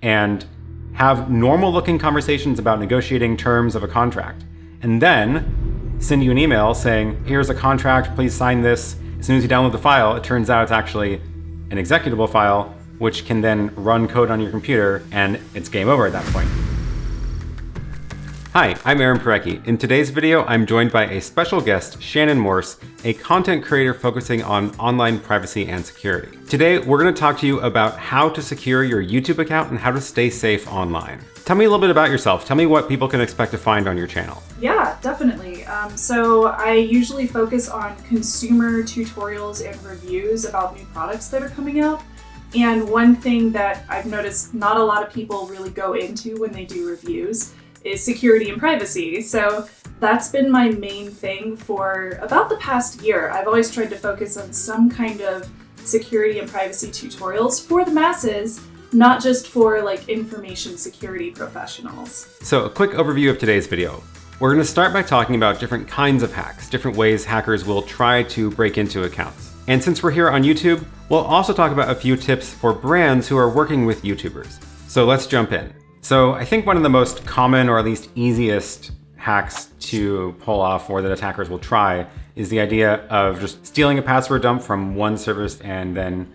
and have normal looking conversations about negotiating terms of a contract, and then send you an email saying, here's a contract, please sign this. As soon as you download the file, it turns out it's actually an executable file, which can then run code on your computer, and it's game over at that point. Hi, I'm Aaron Parecki. In today's video, I'm joined by a special guest, Shannon Morse, a content creator focusing on online privacy and security. Today, we're going to talk to you about how to secure your YouTube account and how to stay safe online. Tell me a little bit about yourself. Tell me what people can expect to find on your channel. Yeah, definitely. So I usually focus on consumer tutorials and reviews about new products that are coming out. And one thing that I've noticed not a lot of people really go into when they do reviews is security and privacy. So that's been my main thing for about the past year. I've always tried to focus on some kind of security and privacy tutorials for the masses, not just for like information security professionals. So a quick overview of today's video. We're going to start by talking about different kinds of hacks, different ways hackers will try to break into accounts. And since we're here on YouTube, we'll also talk about a few tips for brands who are working with YouTubers. So let's jump in. So I think one of the most common, or at least easiest, hacks to pull off or that attackers will try is the idea of just stealing a password dump from one service, and then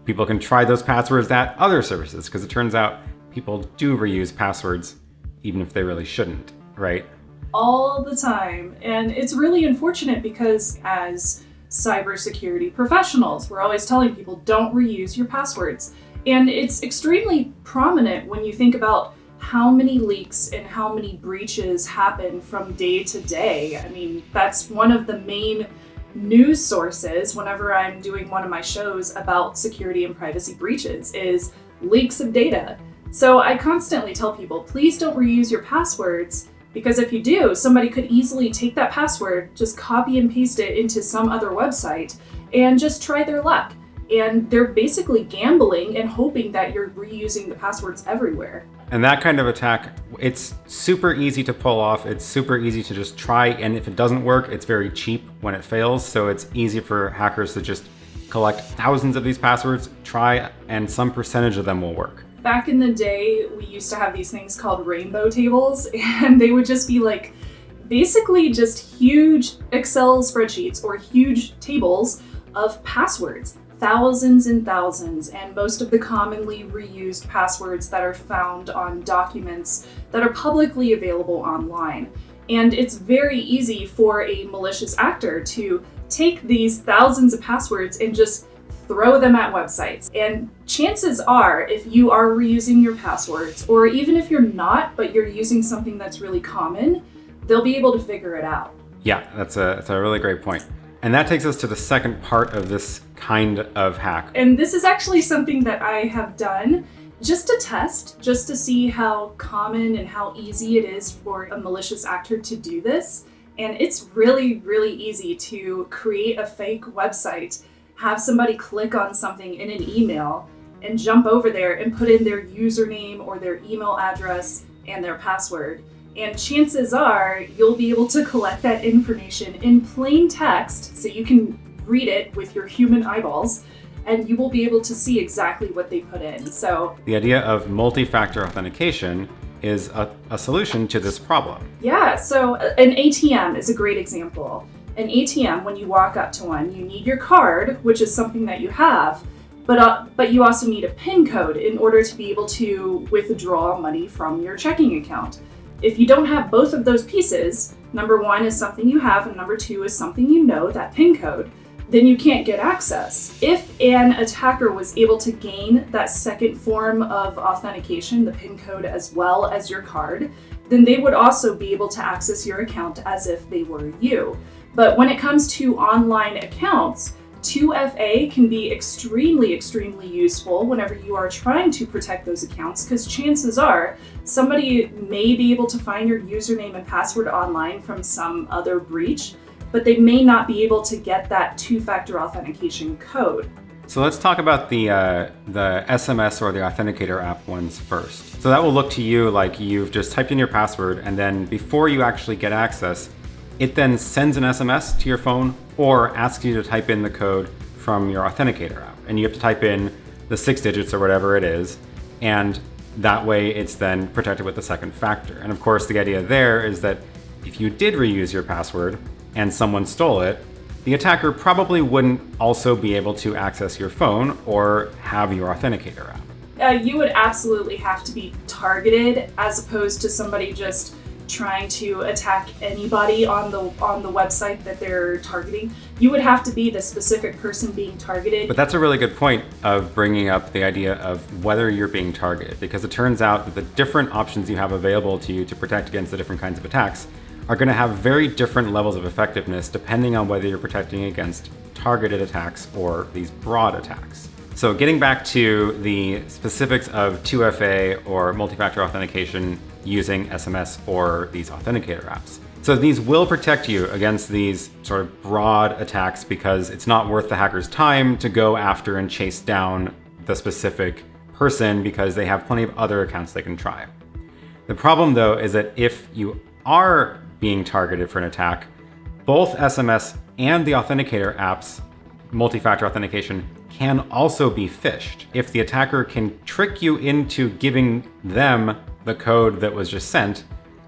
people can try those passwords at other services, because it turns out people do reuse passwords even if they really shouldn't, right? All the time. And it's really unfortunate because as cybersecurity professionals, we're always telling people don't reuse your passwords. And it's extremely prominent when you think about how many leaks and how many breaches happen from day to day. I mean, that's one of the main news sources whenever I'm doing one of my shows about security and privacy breaches is leaks of data. So I constantly tell people, please don't reuse your passwords, because if you do, somebody could easily take that password, just copy and paste it into some other website and just try their luck. And they're basically gambling and hoping that you're reusing the passwords everywhere. And that kind of attack, it's super easy to pull off. It's super easy to just try. And if it doesn't work, it's very cheap when it fails. So it's easy for hackers to just collect thousands of these passwords, try, and some percentage of them will work. Back in the day, we used to have these things called rainbow tables, and they would just be like basically just huge Excel spreadsheets or huge tables of passwords. Thousands and thousands, and most of the commonly reused passwords that are found on documents that are publicly available online. And it's very easy for a malicious actor to take these thousands of passwords and just throw them at websites. And chances are, if you are reusing your passwords, or even if you're not, but you're using something that's really common, they'll be able to figure it out. Yeah, that's a really great point. And that takes us to the second part of this kind of hack. And this is actually something that I have done just to test, just to see how common and how easy it is for a malicious actor to do this. And it's really, really easy to create a fake website, have somebody click on something in an email and jump over there and put in their username or their email address and their password. And chances are you'll be able to collect that information in plain text so you can read it with your human eyeballs, and you will be able to see exactly what they put in. So the idea of multi-factor authentication is a solution to this problem. Yeah, so an ATM is a great example. An ATM, when you walk up to one, you need your card, which is something that you have, but you also need a PIN code in order to be able to withdraw money from your checking account. If you don't have both of those pieces, number one is something you have and number two is something you know, that PIN code, then you can't get access. If an attacker was able to gain that second form of authentication, the PIN code as well as your card, then they would also be able to access your account as if they were you. But when it comes to online accounts, 2FA can be extremely, extremely useful whenever you are trying to protect those accounts, because chances are somebody may be able to find your username and password online from some other breach, but they may not be able to get that two-factor authentication code. So let's talk about the SMS or the Authenticator app ones first. So that will look to you like you've just typed in your password, and then before you actually get access, it then sends an SMS to your phone or asks you to type in the code from your Authenticator app. And you have to type in the 6 digits or whatever it is. And That way it's then protected with the second factor. And of course, the idea there is that if you did reuse your password and someone stole it, the attacker probably wouldn't also be able to access your phone or have your authenticator app. You would absolutely have to be targeted as opposed to somebody just trying to attack anybody on the website that they're targeting. You would have to be the specific person being targeted. But that's a really good point of bringing up the idea of whether you're being targeted, because it turns out that the different options you have available to you to protect against the different kinds of attacks are going to have very different levels of effectiveness depending on whether you're protecting against targeted attacks or these broad attacks. So getting back to the specifics of 2FA or multi-factor authentication using SMS or these authenticator apps. So these will protect you against these sort of broad attacks because it's not worth the hacker's time to go after and chase down the specific person because they have plenty of other accounts they can try. The problem though is that if you are being targeted for an attack, both SMS and the authenticator apps, multi-factor authentication, can also be phished. If the attacker can trick you into giving them the code that was just sent,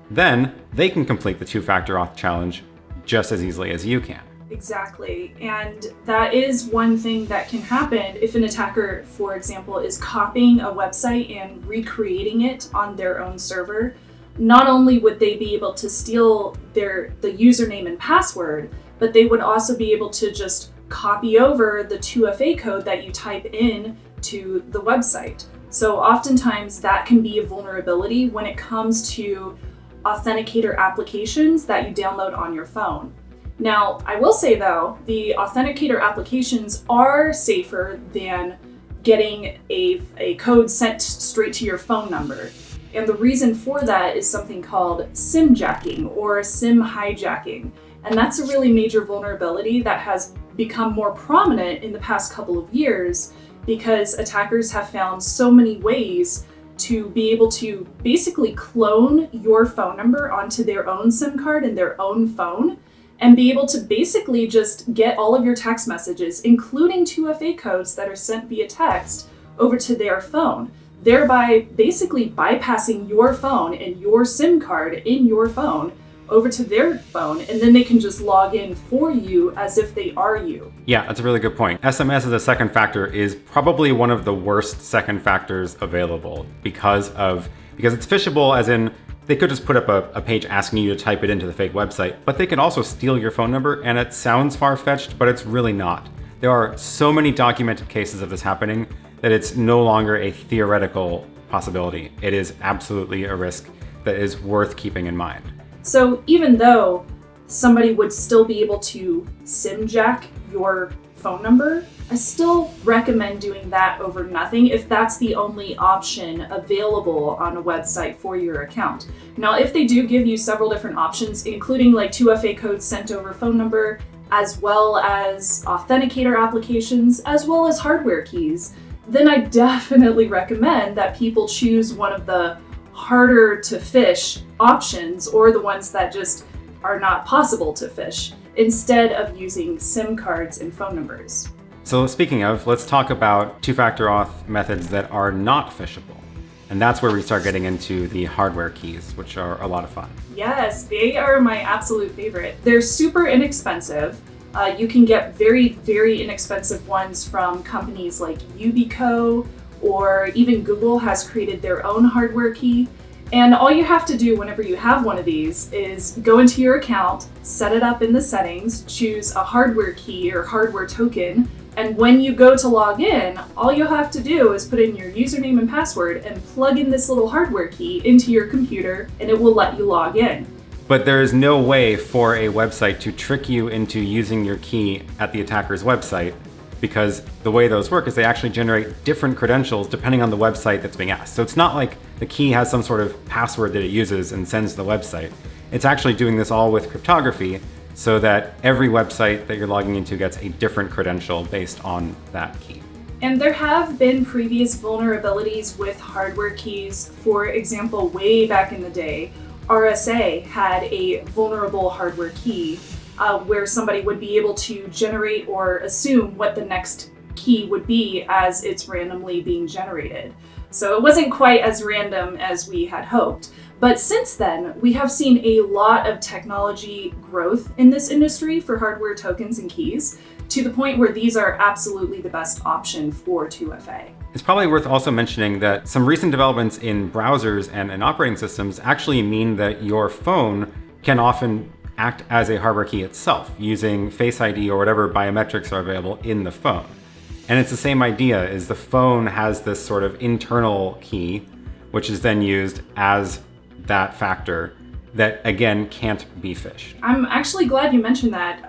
then they can complete the two-factor auth challenge just as easily as you can. Exactly, and that is one thing that can happen if an attacker, for example, is copying a website and recreating it on their own server. Not only would they be able to steal the username and password, but they would also be able to just copy over the 2FA code that you type in to the website. So oftentimes that can be a vulnerability when it comes to authenticator applications that you download on your phone. Now, I will say though, the authenticator applications are safer than getting a code sent straight to your phone number. And the reason for that is something called SIM jacking or SIM hijacking. And that's a really major vulnerability that has become more prominent in the past couple of years because attackers have found so many ways to be able to basically clone your phone number onto their own SIM card and their own phone and be able to basically just get all of your text messages, including 2FA codes that are sent via text, over to their phone, thereby basically bypassing your phone and your SIM card in your phone over to their phone, and then they can just log in for you as if they are you. Yeah, that's a really good point. SMS as a second factor is probably one of the worst second factors available because it's phishable, as in they could just put up a page asking you to type it into the fake website, but they can also steal your phone number, and it sounds far-fetched, but it's really not. There are so many documented cases of this happening that it's no longer a theoretical possibility. It is absolutely a risk that is worth keeping in mind. So even though somebody would still be able to SIM jack your phone number, I still recommend doing that over nothing if that's the only option available on a website for your account. Now, if they do give you several different options, including like 2FA codes sent over phone number, as well as authenticator applications, as well as hardware keys, then I definitely recommend that people choose one of the harder to phish options or the ones that just are not possible to phish instead of using SIM cards and phone numbers. So speaking of, let's talk about two-factor auth methods that are not phishable. And that's where we start getting into the hardware keys, which are a lot of fun. Yes, they are my absolute favorite. They're super inexpensive. You can get very, very inexpensive ones from companies like Yubico, or even Google has created their own hardware key. And all you have to do whenever you have one of these is go into your account, set it up in the settings, choose a hardware key or hardware token, and when you go to log in, all you'll have to do is put in your username and password and plug in this little hardware key into your computer, and it will let you log in. But there is no way for a website to trick you into using your key at the attacker's website, because the way those work is they actually generate different credentials depending on the website that's being asked. So it's not like the key has some sort of password that it uses and sends to the website. It's actually doing this all with cryptography so that every website that you're logging into gets a different credential based on that key. And there have been previous vulnerabilities with hardware keys. For example, way back in the day, RSA had a vulnerable hardware key where somebody would be able to generate or assume what the next key would be as it's randomly being generated. So it wasn't quite as random as we had hoped. But since then, we have seen a lot of technology growth in this industry for hardware tokens and keys, to the point where these are absolutely the best option for 2FA. It's probably worth also mentioning that some recent developments in browsers and in operating systems actually mean that your phone can often act as a hardware key itself, using Face ID or whatever biometrics are available in the phone. And it's the same idea, is the phone has this sort of internal key, which is then used as that factor that, again, can't be phished. I'm actually glad you mentioned that.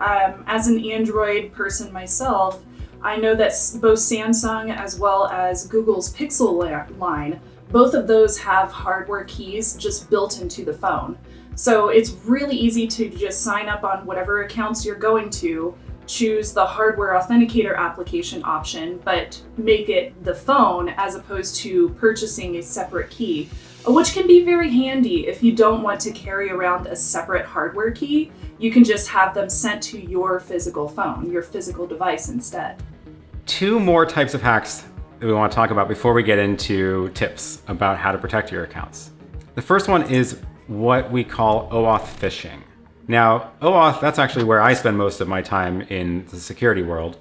As an Android person myself, I know that both Samsung as well as Google's Pixel line, both of those have hardware keys just built into the phone. So it's really easy to just sign up on whatever accounts you're going to, choose the hardware authenticator application option, but make it the phone as opposed to purchasing a separate key, which can be very handy if you don't want to carry around a separate hardware key. You can just have them sent to your physical phone, your physical device instead. Two more types of hacks that we want to talk about before we get into tips about how to protect your accounts. The first one is what we call OAuth phishing. Now, OAuth, that's actually where I spend most of my time in the security world,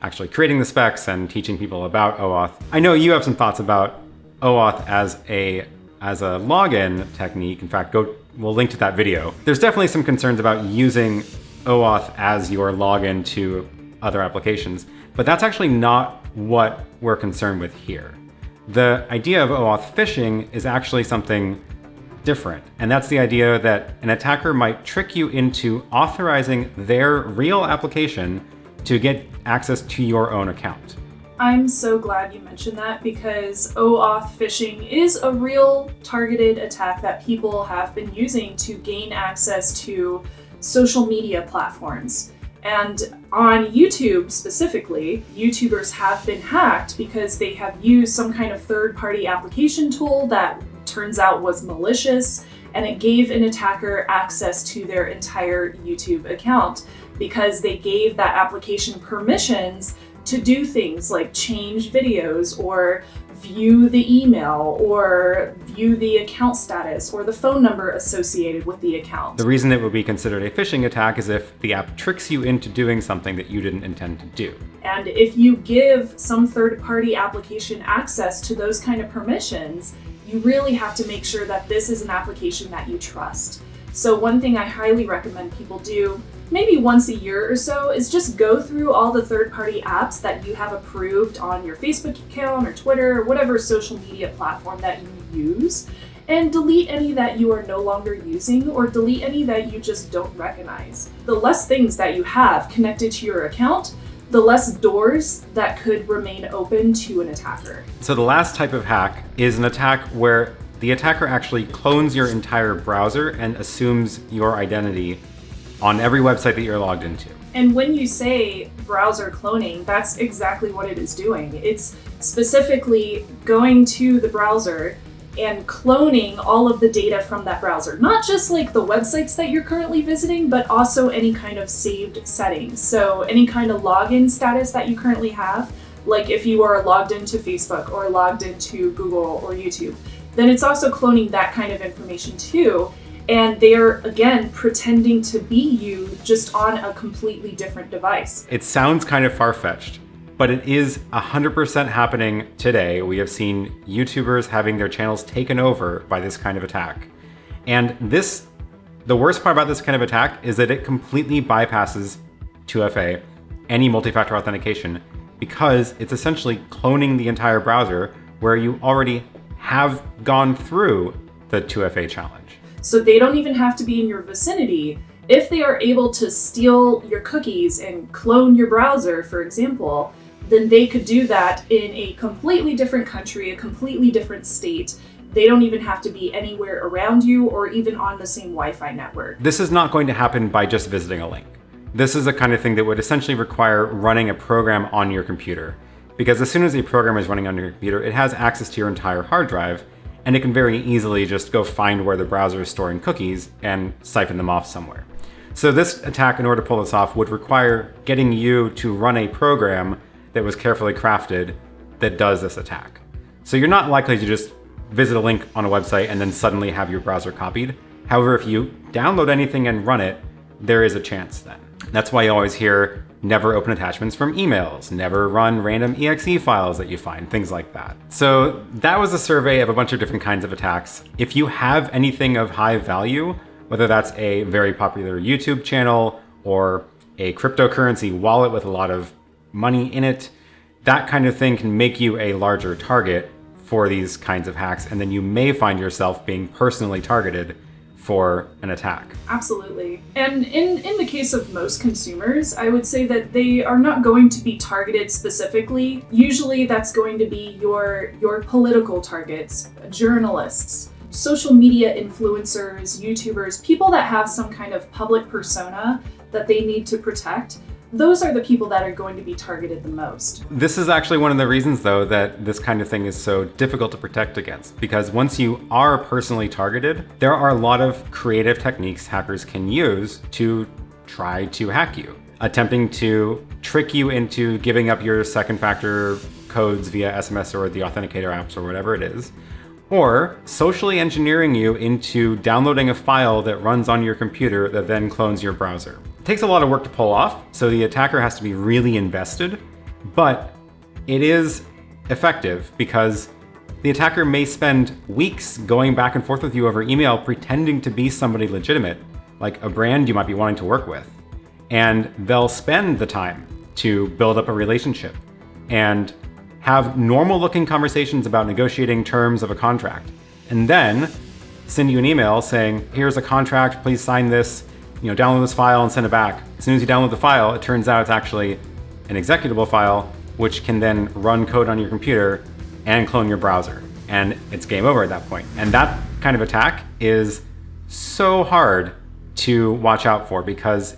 actually creating the specs and teaching people about OAuth. I know you have some thoughts about OAuth as a login technique. In fact, we'll link to that video. There's definitely some concerns about using OAuth as your login to other applications, but that's actually not what we're concerned with here. The idea of OAuth phishing is actually something different, and that's the idea that an attacker might trick you into authorizing their real application to get access to your own account. I'm so glad you mentioned that, because OAuth phishing is a real targeted attack that people have been using to gain access to social media platforms. And on YouTube specifically, YouTubers have been hacked because they have used some kind of third-party application tool that turns out was malicious, and it gave an attacker access to their entire YouTube account because they gave that application permissions to do things like change videos or view the email or view the account status or the phone number associated with the account. The reason it would be considered a phishing attack is if the app tricks you into doing something that you didn't intend to do. And if you give some third-party application access to those kind of permissions, you really have to make sure that this is an application that you trust. So one thing I highly recommend people do, maybe once a year or so, is just go through all the third-party apps that you have approved on your Facebook account or Twitter or whatever social media platform that you use, and delete any that you are no longer using or delete any that you just don't recognize. The less things that you have connected to your account, the less doors that could remain open to an attacker. So the last type of hack is an attack where the attacker actually clones your entire browser and assumes your identity on every website that you're logged into. And when you say browser cloning, that's exactly what it is doing. It's specifically going to the browser and cloning all of the data from that browser. Not just like the websites that you're currently visiting, but also any kind of saved settings. So any kind of login status that you currently have, like if you are logged into Facebook or logged into Google or YouTube, then it's also cloning that kind of information too. And they're, again, pretending to be you just on a completely different device. It sounds kind of far-fetched, but it is 100% happening today. We have seen YouTubers having their channels taken over by this kind of attack. And the worst part about this kind of attack is that it completely bypasses 2FA, any multi-factor authentication, because it's essentially cloning the entire browser where you already have gone through the 2FA challenge. So they don't even have to be in your vicinity. If they are able to steal your cookies and clone your browser, for example, then they could do that in a completely different country, a completely different state. They don't even have to be anywhere around you or even on the same Wi-Fi network. This is not going to happen by just visiting a link. This is the kind of thing that would essentially require running a program on your computer. Because as soon as a program is running on your computer, it has access to your entire hard drive, and it can very easily just go find where the browser is storing cookies and siphon them off somewhere. So this attack, in order to pull this off, would require getting you to run a program that was carefully crafted that does this attack. So you're not likely to just visit a link on a website and then suddenly have your browser copied. However, if you download anything and run it, there is a chance then. That's why you always hear never open attachments from emails, never run random exe files that you find, things like that. So that was a survey of a bunch of different kinds of attacks. If you have anything of high value, whether that's a very popular YouTube channel or a cryptocurrency wallet with a lot of money in it, that kind of thing can make you a larger target for these kinds of hacks, and then you may find yourself being personally targeted for an attack. Absolutely. And in the case of most consumers, I would say that they are not going to be targeted specifically. Usually that's going to be your political targets, journalists, social media influencers, YouTubers, people that have some kind of public persona that they need to protect. Those are the people that are going to be targeted the most. This is actually one of the reasons, though, that this kind of thing is so difficult to protect against, because once you are personally targeted, there are a lot of creative techniques hackers can use to try to hack you, attempting to trick you into giving up your second factor codes via SMS or the authenticator apps or whatever it is, or socially engineering you into downloading a file that runs on your computer that then clones your browser. It takes a lot of work to pull off, so the attacker has to be really invested, but it is effective because the attacker may spend weeks going back and forth with you over email pretending to be somebody legitimate, like a brand you might be wanting to work with. And they'll spend the time to build up a relationship and have normal looking conversations about negotiating terms of a contract, and then send you an email saying, here's a contract, please sign this, download this file and send it back. As soon as you download the file, it turns out it's actually an executable file, which can then run code on your computer and clone your browser. And it's game over at that point. And that kind of attack is so hard to watch out for because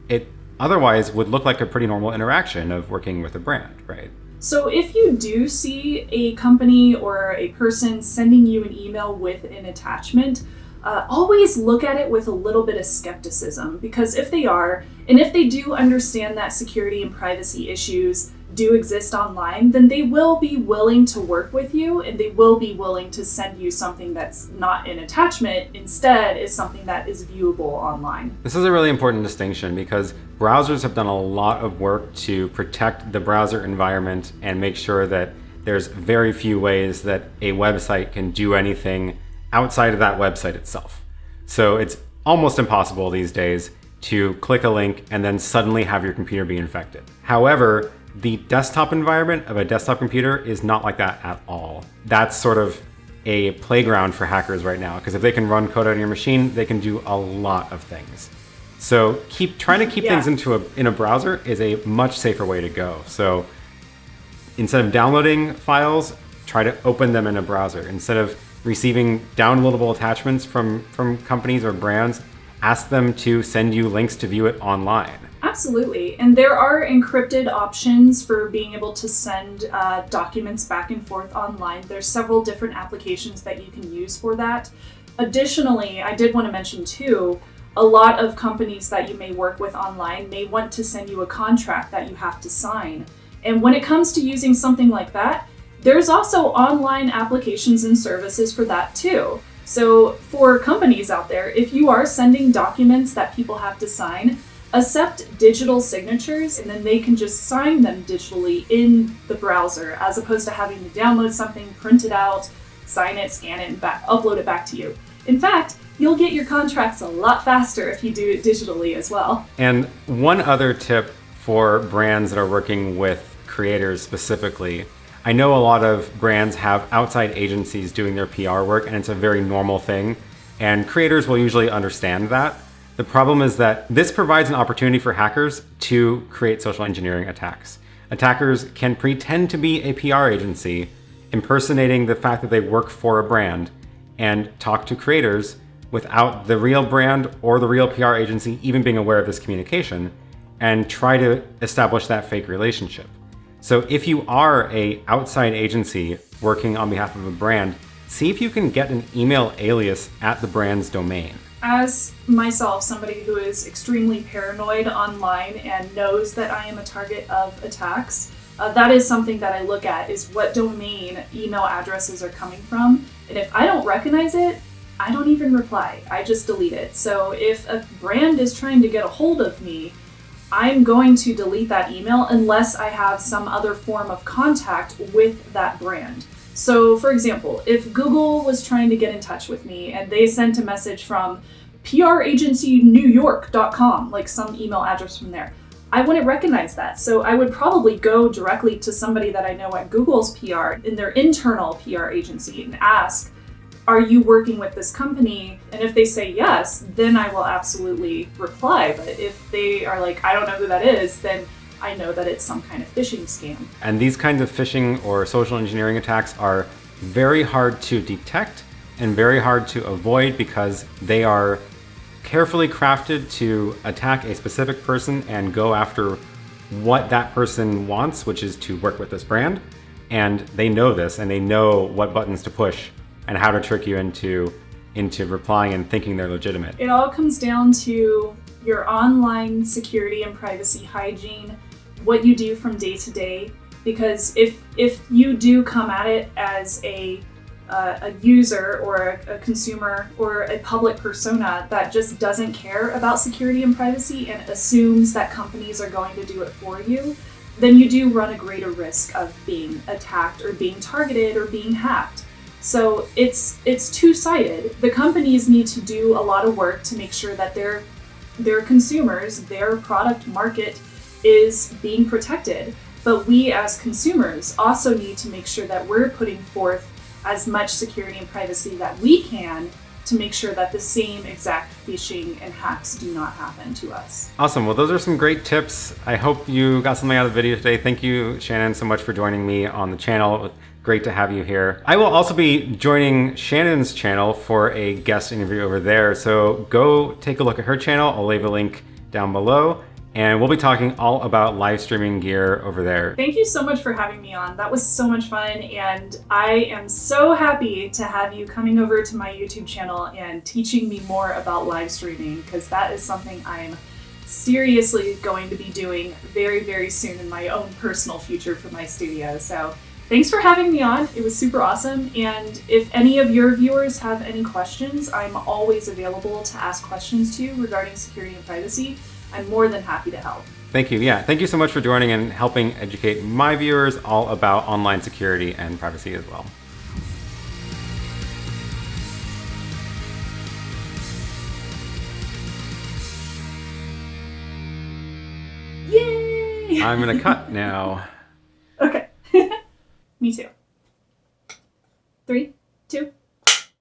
it otherwise would look like a pretty normal interaction of working with a brand, right? So if you do see a company or a person sending you an email with an attachment, always look at it with a little bit of skepticism, because if they are, and if they do understand that security and privacy issues do exist online, then they will be willing to work with you and they will be willing to send you something that's not an attachment, instead is something that is viewable online. This is a really important distinction because browsers have done a lot of work to protect the browser environment and make sure that there's very few ways that a website can do anything outside of that website itself. So it's almost impossible these days to click a link and then suddenly have your computer be infected. However, the desktop environment of a desktop computer is not like that at all. That's sort of a playground for hackers right now, because if they can run code on your machine, they can do a lot of things. So trying to keep things in a browser is a much safer way to go. So instead of downloading files, try to open them in a browser. Instead of receiving downloadable attachments from companies or brands, ask them to send you links to view it online. Absolutely. And there are encrypted options for being able to send documents back and forth online. There's several different applications that you can use for that. Additionally, I did want to mention too, a lot of companies that you may work with online may want to send you a contract that you have to sign. And when it comes to using something like that, there's also online applications and services for that too. So for companies out there, if you are sending documents that people have to sign, accept digital signatures and then they can just sign them digitally in the browser, as opposed to having to download something, print it out, sign it, scan it, and upload it back to you. In fact, you'll get your contracts a lot faster if you do it digitally as well. And one other tip for brands that are working with creators specifically, I know a lot of brands have outside agencies doing their PR work, and it's a very normal thing, and creators will usually understand that. The problem is that this provides an opportunity for hackers to create social engineering attacks. Attackers can pretend to be a PR agency, impersonating the fact that they work for a brand, and talk to creators without the real brand or the real PR agency even being aware of this communication, and try to establish that fake relationship. So if you are an outside agency working on behalf of a brand, see if you can get an email alias at the brand's domain. As myself, somebody who is extremely paranoid online and knows that I am a target of attacks, that is something that I look at, is what domain email addresses are coming from. And if I don't recognize it, I don't even reply. I just delete it. So if a brand is trying to get a hold of me, I'm going to delete that email unless I have some other form of contact with that brand. So for example, if Google was trying to get in touch with me and they sent a message from pragencynewyork.com, like some email address from there, I wouldn't recognize that. So I would probably go directly to somebody that I know at Google's PR, in their internal PR agency, and ask, are you working with this company? And if they say yes, then I will absolutely reply. But if they are like, I don't know who that is, then I know that it's some kind of phishing scam. And these kinds of phishing or social engineering attacks are very hard to detect and very hard to avoid because they are carefully crafted to attack a specific person and go after what that person wants, which is to work with this brand. And they know this, and they know what buttons to push and how to trick you into replying and thinking they're legitimate. It all comes down to your online security and privacy hygiene, what you do from day to day. Because if you do come at it as a user or a consumer or a public persona that just doesn't care about security and privacy and assumes that companies are going to do it for you, then you do run a greater risk of being attacked or being targeted or being hacked. So it's two-sided. The companies need to do a lot of work to make sure that their consumers, their product market is being protected. But we as consumers also need to make sure that we're putting forth as much security and privacy that we can to make sure that the same exact phishing and hacks do not happen to us. Awesome. Well, those are some great tips. I hope you got something out of the video today. Thank you, Shannon, so much for joining me on the channel. Great to have you here. I will also be joining Shannon's channel for a guest interview over there. So go take a look at her channel. I'll leave a link down below. And we'll be talking all about live streaming gear over there. Thank you so much for having me on. That was so much fun, and I am so happy to have you coming over to my YouTube channel and teaching me more about live streaming, because that is something I'm seriously going to be doing very, very soon in my own personal future for my studio. So thanks for having me on. It was super awesome. And if any of your viewers have any questions, I'm always available to ask questions to regarding security and privacy. I'm more than happy to help. Thank you. Yeah, thank you so much for joining and helping educate my viewers all about online security and privacy as well. Yay! I'm gonna cut now. Okay. Me too. 3, 2,